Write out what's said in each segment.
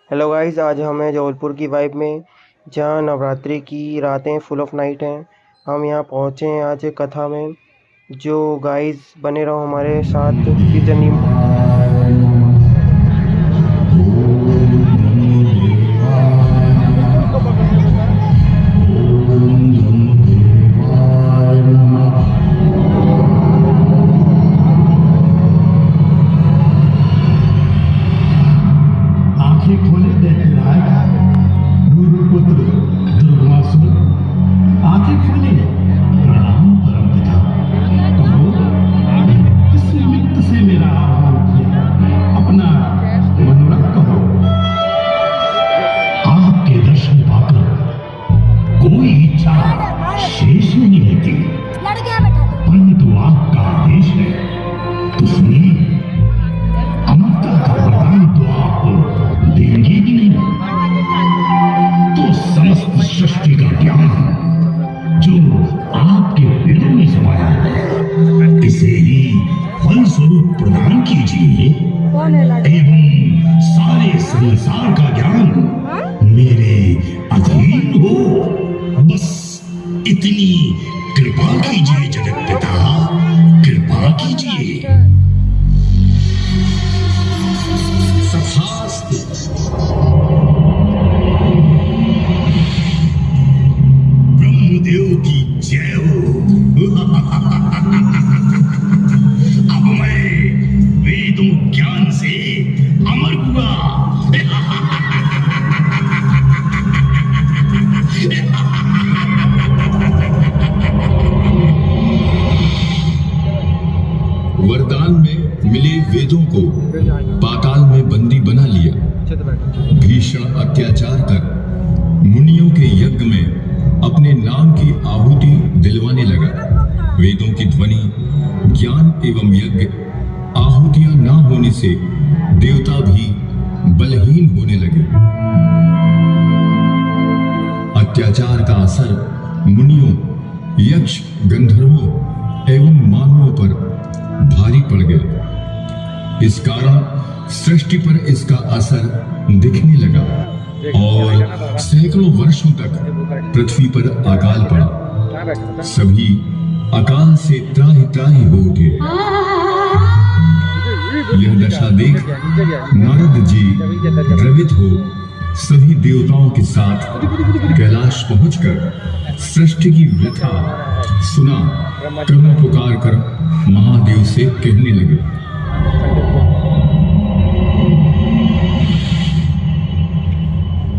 Hello guys, आज हम हैं जबलपुर की वाइब में, जहाँ नवरात्रि की रातें फुल ऑफ नाइट हैं। हम यहाँ पहुँचे हैं आज एक कथा में। जो गाइस बने रहो हमारे साथ इस जर्नी में। आंखें खोले दैत्यराज गुरुपुत्र दुर्वासुर। आंखें खोले, प्रणाम परम पिता। कहो, किस निमित्त से मेरा आह्वान किया? अपना मनोरथ कहो। आपके दर्शन पाकर कोई इच्छा शेष नहीं रहती, परंतु आपका आदेश है तो सुनिए। अमरता का वरदान तो आप देंगे ही नहीं, तो समस्त सृष्टि का ज्ञान जो आपके वेदों में समाया है, इसे ही फल स्वरूप प्रदान कीजिए एवं सारे संसार का ज्ञान मेरे अधीन हो। बस इतनी कृपा कीजिए जगत पिता, कृपा कीजिए। ब्रह्मदेव की जय हो। अब मैं वेदों ज्ञान से अमर हुआ। वरदान में मिले वेदों को पाताल में बंदी बना लिया। भीषण अत्याचार कर मुनियों के यज्ञ में अपने नाम की आहुति दिलवाने लगा। वेदों की ध्वनि, ज्ञान एवं यज्ञ आहुतियां ना होने से देवता भी बलहीन होने लगे। अत्याचार का असर मुनियों, यक्ष, गंधर्वों एवं मानवों पर भारी पड़ गया। इस कारण सृष्टि पर इसका असर दिखने लगा और सैकड़ों वर्षों तक पृथ्वी पर अकाल पड़ा। सभी अकाल से त्राहि त्राहि हो उठे। यह दशा देख नारद जी द्रवित हो सभी देवताओं के साथ कैलाश पहुंचकर सृष्टि की व्यथा सुना, करुण पुकार कर महादेव से कहने लगे।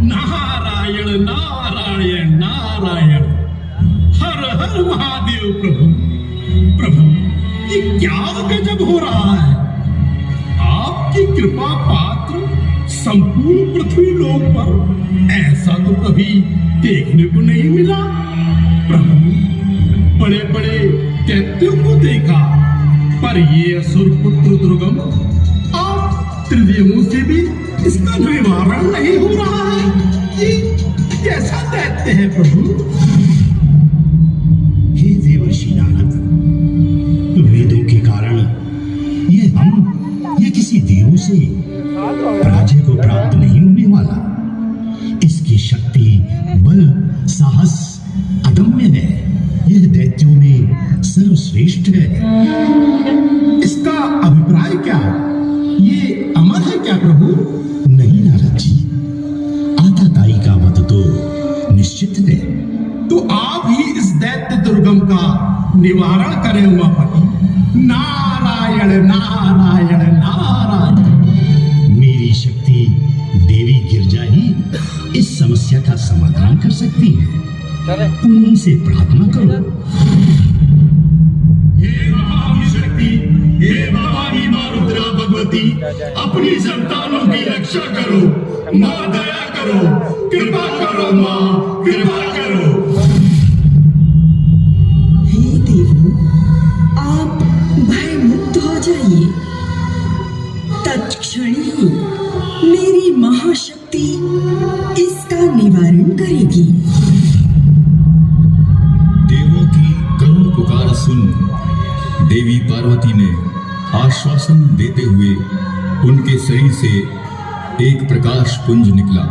नारायण नारायण नारायण, हर हर महादेव। प्रभु प्रभु, ये क्या गजब हो रहा है? आपकी कृपा पात्र संपूर्ण पृथ्वी लोक पर ऐसा तो कभी देखने को नहीं मिला। प्रभु, बड़े बड़े दैत्यों को देखा, पर ये असुर पुत्र दुर्गम आप त्रिदेवों से भी इसका निवारण नहीं हो रहा है। ये कैसा दैत्य है प्रभु? हे देवर्षि नारद, वेदों के कारण ये किसी देव से पराजय को प्राप्त नहीं होने वाला। इसकी शक्ति, बल, साहस अदम्य है। यह दैत्यों में सर्वश्रेष्ठ है। इसका अभिप्राय क्या? ये अमर है क्या प्रभु? नहीं नारद जी, आताताई का वध तो निश्चित है। तो आप ही इस दैत्य दुर्गम का निवारण करें उमापति। नारायण नारायण नारायण। मेरी शक्ति देवी गिरजा ही इस समस्या का समाधान कर सकती है। उन्हीं से प्रार्थना करो। हे महाशक्ति, हे भवानी माँ रुद्रा भगवती, अपनी संतानों की रक्षा करो। माँ दया करो, कृपा करो माँ, कृपा करो। हे देवों, आप भय मुक्त हो जाइए। तत्क्षण ही मेरी महाशक्ति इसका निवारण करेगी। देवों की करुण पुकार सुन देवी पार्वती ने आश्वासन देते हुए उनके शरीर से एक प्रकाश पुंज निकला।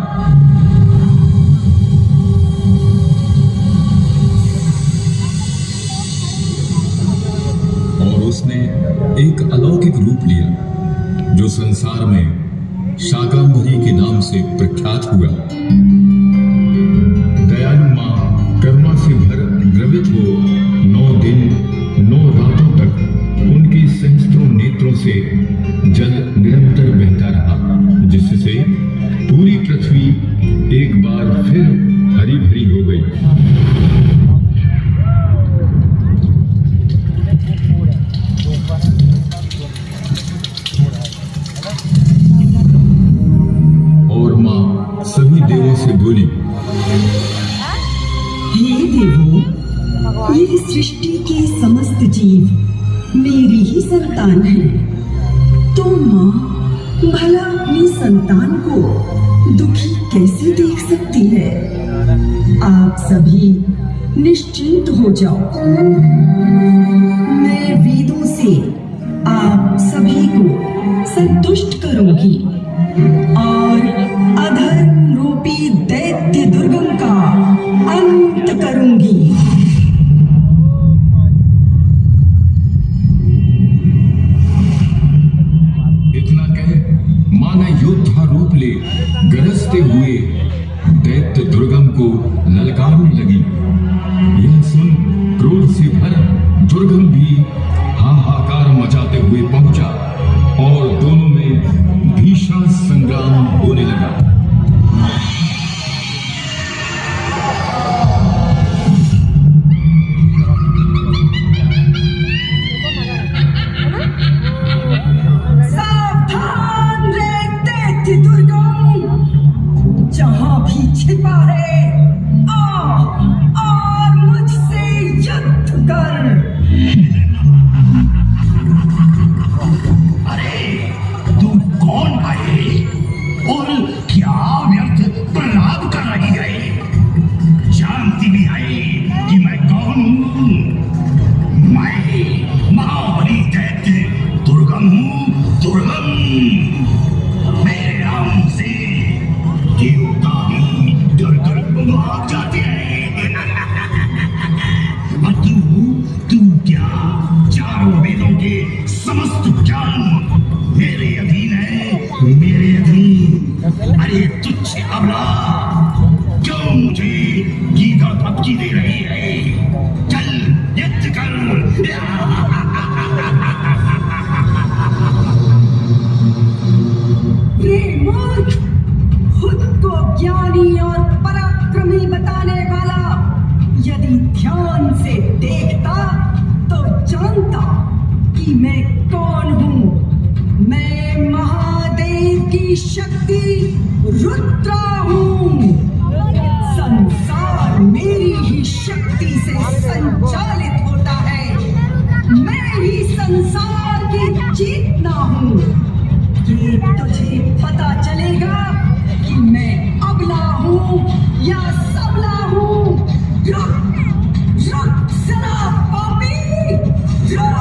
और उसने एक अलौकिक रूप लिया जो संसार में शाकंभरी के नाम से प्रख्यात हुआ। दयालु मां करुणा से भर द्रवित हो 9 दिन 9 रातों तक उनके सहस्त्रों नेत्रों से जल निरंतर बहता रहा, जिससे पूरी पृथ्वी एक बार फिर हरी भरी हो गई। और मां सभी देवों से बोली, हे देवों, ये सृष्टि के समस्त जीव मेरी ही संतान है। तो माँ भला अपनी संतान को दुखी कैसे देख सकती है? आप सभी निश्चिंत हो जाओ। मैं वेदों से आप सभी को संतुष्ट करूंगी और अधर्म रूपी दैत्य दुर्गम का अंत करूंगी। इतना कह मां ने योद्धा रूप ले गरजते हुए दैत्य दुर्गम को ललकारने लगी। यह सुन क्रोध से भर दुर्गम भी हाहाकार मचाते हुए पहुंचा और दोनों में भीषण संग्राम होने लगा। सावधान रे दैत्य दुर्गम, जहां भी छिपा है आ और मुझसे युद्ध कर। अरे तू कौन है और क्या व्यर्थ प्रलाप कर रही है? जानती भी है कि मैं कौन हूँ? मैं महाबली दैत्य दुर्गम हूँ। दुर्गम, मेरे नाम से देवता भी डर कर भाग जाते हैं। और तू क्या चारों वेदों के समस्त ज्ञान मेरे अधीन है? मेरे अधीन? अरे तुच्छ अबला, क्यों मुझे गीता धमकी दे रही है? चल युद्ध कर। रे मूर्ख, खुद को ज्ञानी और पराक्रमी बताने वाला यदि ध्यान से देखता तो जानता कि मैं कौन हूँ। मैं महादेव की शक्ति रुद्रा हूँ। संसार मेरी ही शक्ति से संचालित होता है। मैं ही संसार की चेतना हूँ। ये तुझे पता चलेगा कि मैं अबला हूँ या सबला हूँ। रुक रुक जरा पापी, रुक।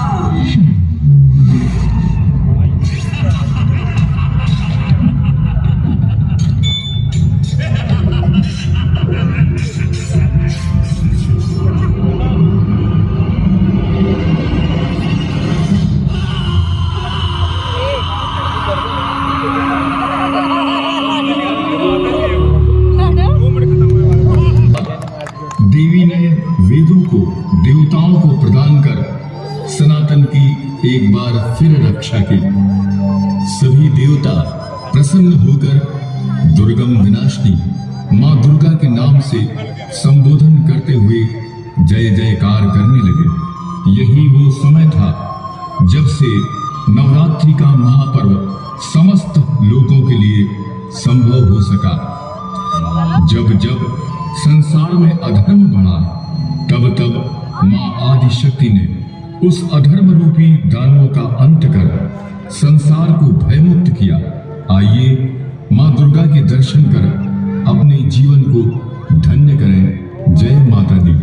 देवी ने वेदों को देवताओं को प्रदान कर सनातन की एक बार फिर रक्षा की। सभी देवता प्रसन्न होकर दुर्गम विनाशिनी मां दुर्गा के नाम से संबोधन करते हुए जय जयकार करने लगे। यही वो समय था जब से नवरात्रि का महापर्व समस्त लोगों के लिए संभव हो सका। जब जब संसार में अधर्म बढ़ा, तब तब मां आदिशक्ति ने उस अधर्म रूपी दानवों का अंत कर संसार को भयमुक्त किया। आइए मां दुर्गा के दर्शन कर अपने जीवन को धन्य करें। जय माता दी।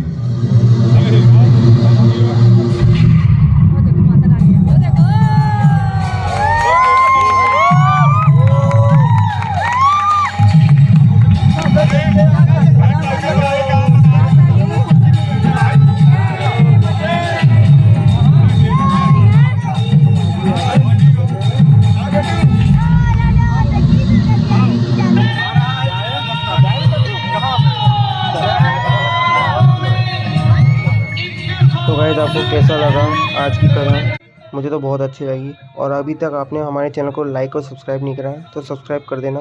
गाइस आपको कैसा लगा आज की कथा? मुझे तो बहुत अच्छी लगी। और अभी तक आपने हमारे चैनल को लाइक और सब्सक्राइब नहीं करा है तो सब्सक्राइब कर देना।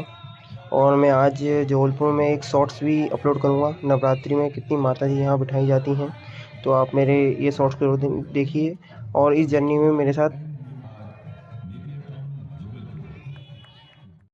और मैं आज जबलपुर में एक शॉर्ट्स भी अपलोड करूँगा, नवरात्रि में कितनी माता जी यहाँ बिठाई जाती हैं। तो आप मेरे ये शॉर्ट्स जरूर देखिए और इस जर्नी में मेरे साथ